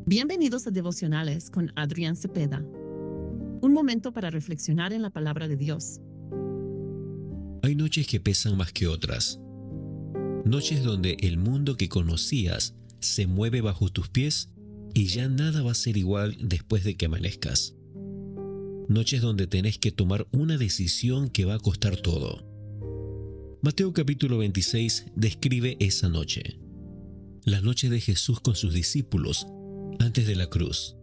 Bienvenidos a Devocionales con Adrián Cepeda. Un momento para reflexionar en la palabra de Dios. Hay noches que pesan más que otras. Noches donde el mundo que conocías se mueve bajo tus pies y ya nada va a ser igual después de que amanezcas. Noches donde tenés que tomar una decisión que va a costar todo. Mateo capítulo 26 describe esa noche. La noche de Jesús con sus discípulos antes de la cruz.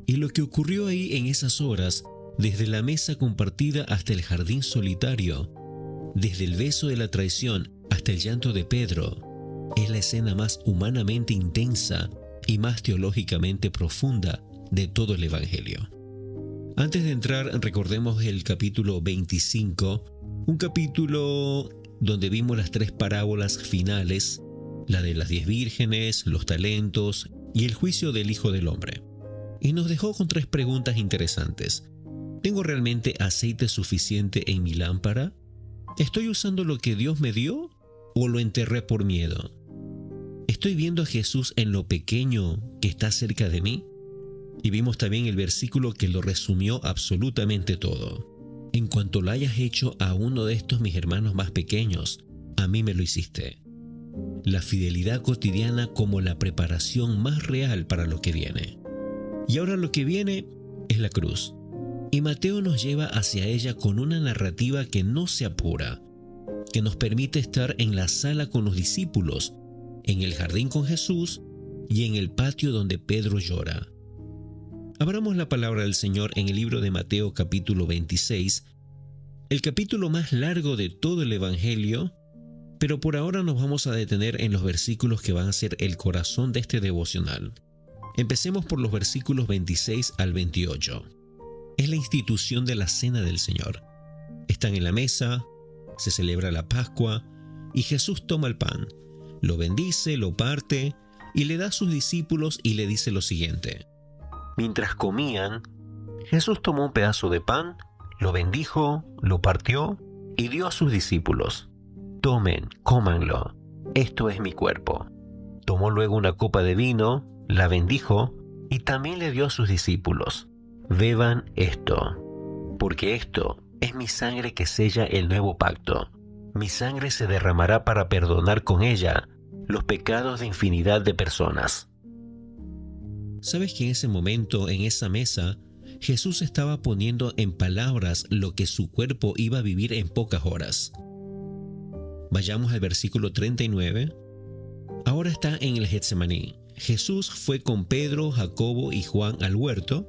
Y lo que ocurrió ahí en esas horas, desde la mesa compartida hasta el jardín solitario, desde el beso de la traición hasta el llanto de Pedro, es la escena más humanamente intensa y más teológicamente profunda de todo el Evangelio. Antes de entrar, recordemos el capítulo 25, un capítulo donde vimos las tres parábolas finales, la de las 10 vírgenes, los talentos y el juicio del Hijo del Hombre. Y nos dejó con tres preguntas interesantes. ¿Tengo realmente aceite suficiente en mi lámpara? ¿Estoy usando lo que Dios me dio o lo enterré por miedo? ¿Estoy viendo a Jesús en lo pequeño que está cerca de mí? Y vimos también el versículo que lo resumió absolutamente todo. En cuanto lo hayas hecho a uno de estos mis hermanos más pequeños, a mí me lo hiciste. La fidelidad cotidiana como la preparación más real para lo que viene. Y ahora lo que viene es la cruz. Y Mateo nos lleva hacia ella con una narrativa que no se apura, que nos permite estar en la sala con los discípulos, en el jardín con Jesús y en el patio donde Pedro llora. Abramos la palabra del Señor en el libro de Mateo capítulo 26, el capítulo más largo de todo el Evangelio, pero por ahora nos vamos a detener en los versículos que van a ser el corazón de este devocional. Empecemos por los versículos 26 al 28. Es la institución de la cena del Señor. Están en la mesa, se celebra la Pascua, y Jesús toma el pan, lo bendice, lo parte, y le da a sus discípulos y le dice lo siguiente. Mientras comían, Jesús tomó un pedazo de pan, lo bendijo, lo partió, y dio a sus discípulos. Tomen, cómanlo, esto es mi cuerpo. Tomó luego una copa de vino, la bendijo y también le dio a sus discípulos. Beban esto, porque esto es mi sangre que sella el nuevo pacto. Mi sangre se derramará para perdonar con ella los pecados de infinidad de personas. ¿Sabes que en ese momento, en esa mesa, Jesús estaba poniendo en palabras lo que su cuerpo iba a vivir en pocas horas? Vayamos al versículo 39. Ahora está en el Getsemaní. Jesús fue con Pedro, Jacobo y Juan al huerto,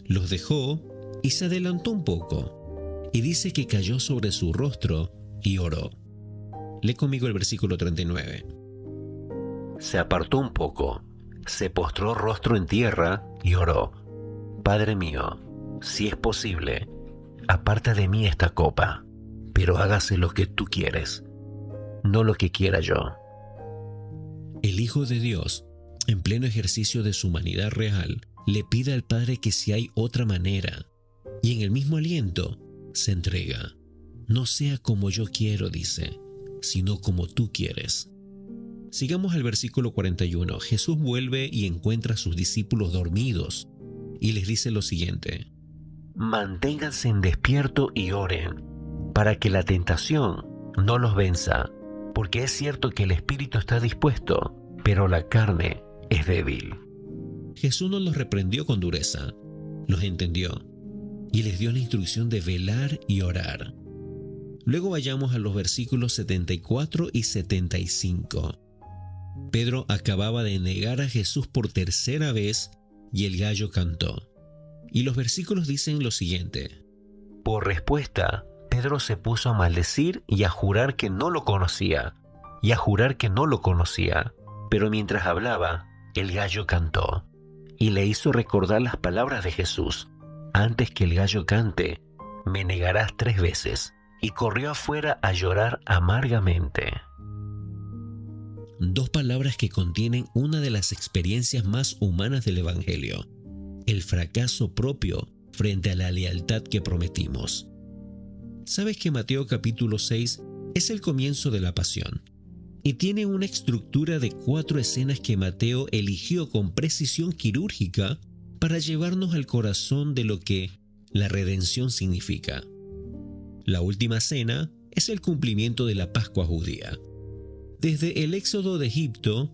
los dejó y se adelantó un poco. Y dice que cayó sobre su rostro y oró. Lee conmigo el versículo 39. Se apartó un poco, se postró rostro en tierra y oró. Padre mío, si es posible, aparta de mí esta copa, pero hágase lo que tú quieres, no lo que quiera yo. El Hijo de Dios, en pleno ejercicio de su humanidad real, le pide al Padre que si hay otra manera, y en el mismo aliento se entrega. No sea como yo quiero, dice, sino como tú quieres. Sigamos al versículo 41. Jesús vuelve y encuentra a sus discípulos dormidos, y les dice lo siguiente. Manténganse en despierto y oren, para que la tentación no los venza, porque es cierto que el espíritu está dispuesto, pero la carne es débil. Jesús no los reprendió con dureza, los entendió y les dio la instrucción de velar y orar. Luego vayamos a los versículos 74 y 75. Pedro acababa de negar a Jesús por tercera vez y el gallo cantó. Y los versículos dicen lo siguiente. Por respuesta, Pedro se puso a maldecir y a jurar que no lo conocía, Pero mientras hablaba, el gallo cantó, y le hizo recordar las palabras de Jesús. Antes que el gallo cante, me negarás 3 veces. Y corrió afuera a llorar amargamente. 2 palabras que contienen una de las experiencias más humanas del Evangelio: el fracaso propio frente a la lealtad que prometimos. ¿Sabes que Mateo capítulo 6 es el comienzo de la pasión? y tiene una estructura de 4 escenas que Mateo eligió con precisión quirúrgica para llevarnos al corazón de lo que la redención significa. La última cena es el cumplimiento de la Pascua judía. Desde el éxodo de Egipto,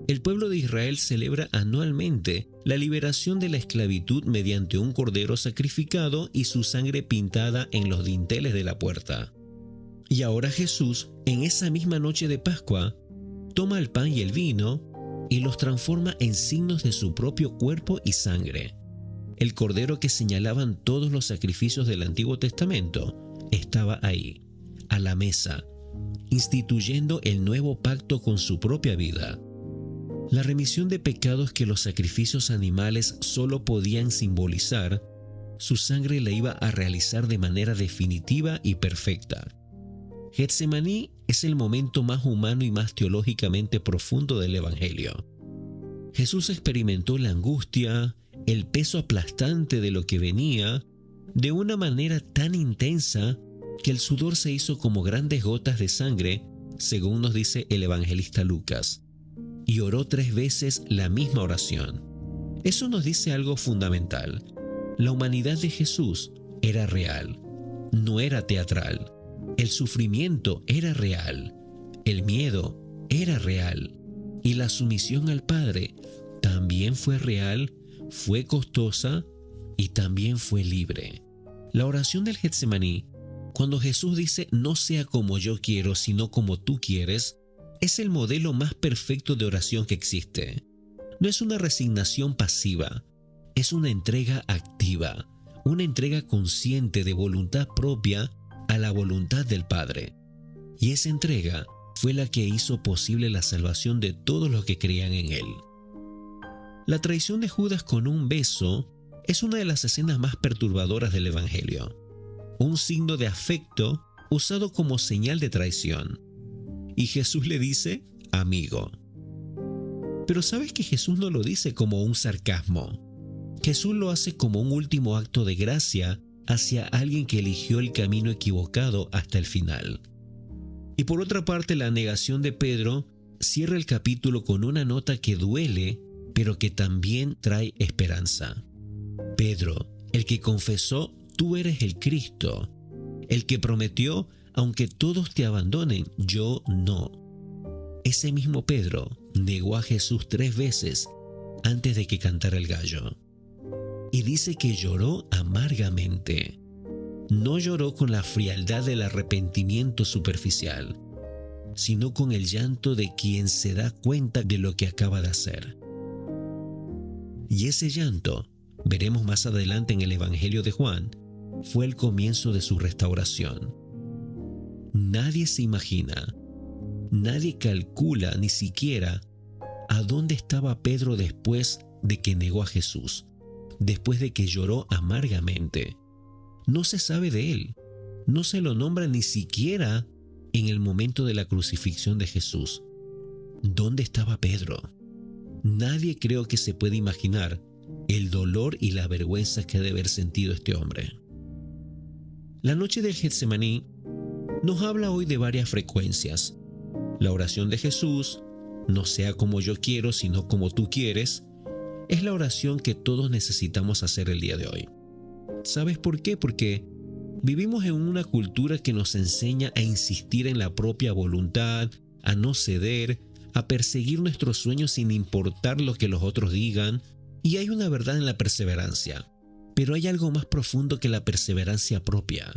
el pueblo de Israel celebra anualmente la liberación de la esclavitud mediante un cordero sacrificado y su sangre pintada en los dinteles de la puerta. Y ahora Jesús, en esa misma noche de Pascua, toma el pan y el vino y los transforma en signos de su propio cuerpo y sangre. El cordero que señalaban todos los sacrificios del Antiguo Testamento estaba ahí, a la mesa, instituyendo el nuevo pacto con su propia vida. La remisión de pecados que los sacrificios animales solo podían simbolizar, su sangre la iba a realizar de manera definitiva y perfecta. Getsemaní es el momento más humano y más teológicamente profundo del Evangelio. Jesús experimentó la angustia, el peso aplastante de lo que venía, de una manera tan intensa que el sudor se hizo como grandes gotas de sangre, según nos dice el evangelista Lucas, y oró 3 veces la misma oración. Eso nos dice algo fundamental. La humanidad de Jesús era real, no era teatral. El sufrimiento era real, el miedo era real, y la sumisión al Padre también fue real, fue costosa y también fue libre. La oración del Getsemaní, cuando Jesús dice no sea como yo quiero, sino como tú quieres, es el modelo más perfecto de oración que existe. No es una resignación pasiva, es una entrega activa, una entrega consciente de voluntad propia a la voluntad del Padre. Y esa entrega fue la que hizo posible la salvación de todos los que creían en Él. La traición de Judas con un beso es una de las escenas más perturbadoras del Evangelio. Un signo de afecto usado como señal de traición. Y Jesús le dice, amigo. Pero ¿sabes que Jesús no lo dice como un sarcasmo? Jesús lo hace como un último acto de gracia hacia alguien que eligió el camino equivocado hasta el final. Y por otra parte, la negación de Pedro cierra el capítulo con una nota que duele, pero que también trae esperanza. Pedro, el que confesó, tú eres el Cristo, el que prometió, aunque todos te abandonen, yo no. Ese mismo Pedro negó a Jesús 3 veces antes de que cantara el gallo. Y dice que lloró amargamente. No lloró con la frialdad del arrepentimiento superficial, sino con el llanto de quien se da cuenta de lo que acaba de hacer. Y ese llanto, veremos más adelante en el Evangelio de Juan, fue el comienzo de su restauración. Nadie se imagina, nadie calcula ni siquiera a dónde estaba Pedro después de que negó a Jesús, después de que lloró amargamente. No se sabe de él, no se lo nombra ni siquiera en el momento de la crucifixión de Jesús. ¿Dónde estaba Pedro? Nadie creo que se puede imaginar el dolor y la vergüenza que ha de haber sentido este hombre. La noche del Getsemaní nos habla hoy de varias frecuencias. La oración de Jesús, no sea como yo quiero, sino como tú quieres, es la oración que todos necesitamos hacer el día de hoy. ¿Sabes por qué? Porque vivimos en una cultura que nos enseña a insistir en la propia voluntad, a no ceder, a perseguir nuestros sueños sin importar lo que los otros digan, y hay una verdad en la perseverancia, pero hay algo más profundo que la perseverancia propia.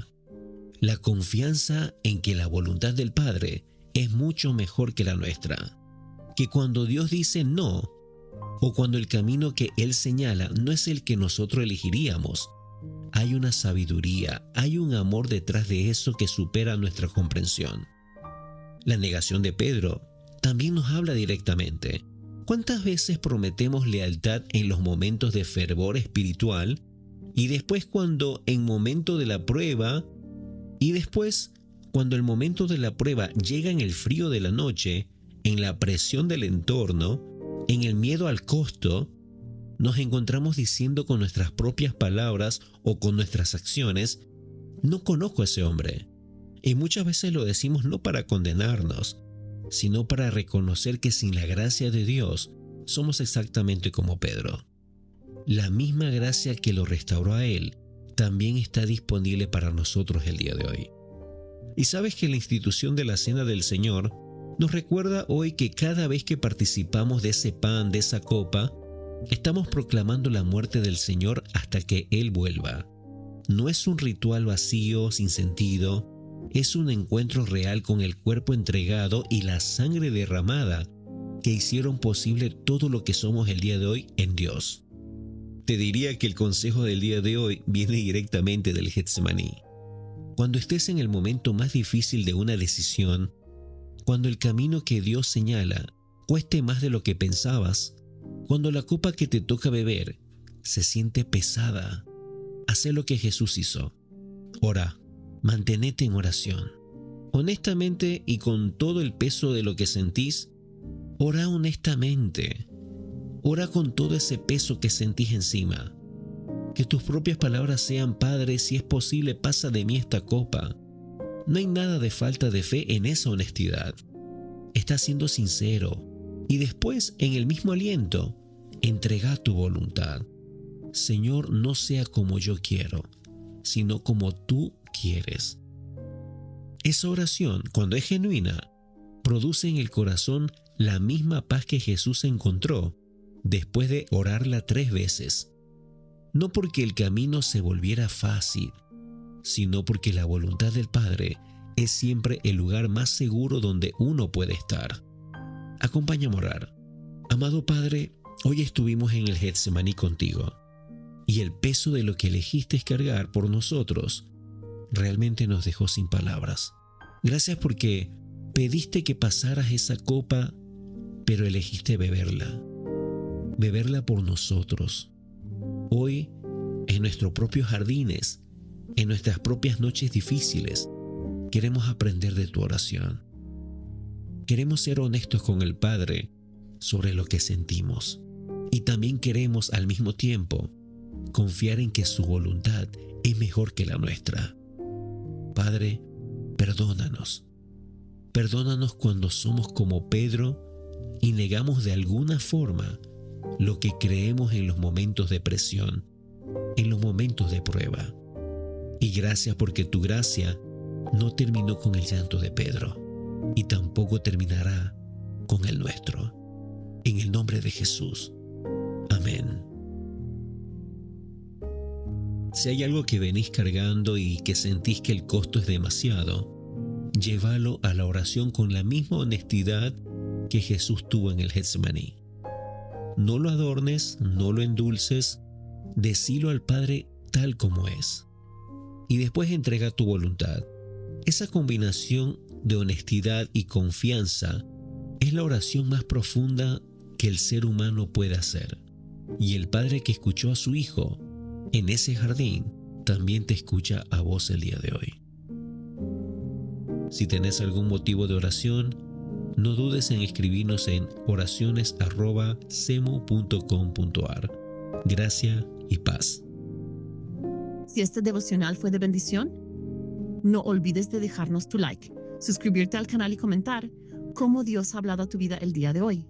La confianza en que la voluntad del Padre es mucho mejor que la nuestra, que cuando Dios dice no, o cuando el camino que Él señala no es el que nosotros elegiríamos, hay una sabiduría, hay un amor detrás de eso que supera nuestra comprensión. La negación de Pedro también nos habla directamente. ¿Cuántas veces prometemos lealtad en los momentos de fervor espiritual y después cuando en momento de la prueba y después cuando el momento de la prueba llega en el frío de la noche, en la presión del entorno, en el miedo al costo, nos encontramos diciendo con nuestras propias palabras o con nuestras acciones, no conozco a ese hombre? Y muchas veces lo decimos no para condenarnos, sino para reconocer que sin la gracia de Dios somos exactamente como Pedro. La misma gracia que lo restauró a él también está disponible para nosotros el día de hoy. Y sabes que la institución de la Cena del Señor nos recuerda hoy que cada vez que participamos de ese pan, de esa copa, estamos proclamando la muerte del Señor hasta que Él vuelva. No es un ritual vacío, sin sentido, es un encuentro real con el cuerpo entregado y la sangre derramada que hicieron posible todo lo que somos el día de hoy en Dios. Te diría que el consejo del día de hoy viene directamente del Getsemaní. Cuando estés en el momento más difícil de una decisión, cuando el camino que Dios señala cueste más de lo que pensabas, cuando la copa que te toca beber se siente pesada, haz lo que Jesús hizo. Ora, mantenete en oración. Honestamente y con todo el peso de lo que sentís, ora honestamente. Ora con todo ese peso que sentís encima. Que tus propias palabras sean: Padre, si es posible, pasa de mí esta copa. No hay nada de falta de fe en esa honestidad. Estás siendo sincero. Y después, en el mismo aliento, entrega tu voluntad. Señor, no sea como yo quiero, sino como tú quieres. Esa oración, cuando es genuina, produce en el corazón la misma paz que Jesús encontró después de orarla 3 veces. No porque el camino se volviera fácil, sino porque la voluntad del Padre es siempre el lugar más seguro donde uno puede estar. Acompáñame a orar. Amado Padre, hoy estuvimos en el Getsemaní contigo, y el peso de lo que elegiste cargar por nosotros realmente nos dejó sin palabras. Gracias porque pediste que pasaras esa copa, pero elegiste beberla por nosotros. Hoy, en nuestros propios jardines, en nuestras propias noches difíciles, queremos aprender de tu oración. Queremos ser honestos con el Padre sobre lo que sentimos. Y también queremos al mismo tiempo confiar en que su voluntad es mejor que la nuestra. Padre, perdónanos. Perdónanos cuando somos como Pedro y negamos de alguna forma lo que creemos en los momentos de presión, en los momentos de prueba. Y gracias porque tu gracia no terminó con el llanto de Pedro y tampoco terminará con el nuestro. En el nombre de Jesús. Amén. Si hay algo que venís cargando y que sentís que el costo es demasiado, llévalo a la oración con la misma honestidad que Jesús tuvo en el Getsemaní. No lo adornes, no lo endulces, decilo al Padre tal como es. Y después entrega tu voluntad. Esa combinación de honestidad y confianza es la oración más profunda que el ser humano puede hacer. Y el Padre que escuchó a su Hijo en ese jardín también te escucha a vos el día de hoy. Si tenés algún motivo de oración, no dudes en escribirnos en oraciones@cemu.com.ar. Gracia y paz. Si este devocional fue de bendición, no olvides de dejarnos tu like, suscribirte al canal y comentar cómo Dios ha hablado a tu vida el día de hoy.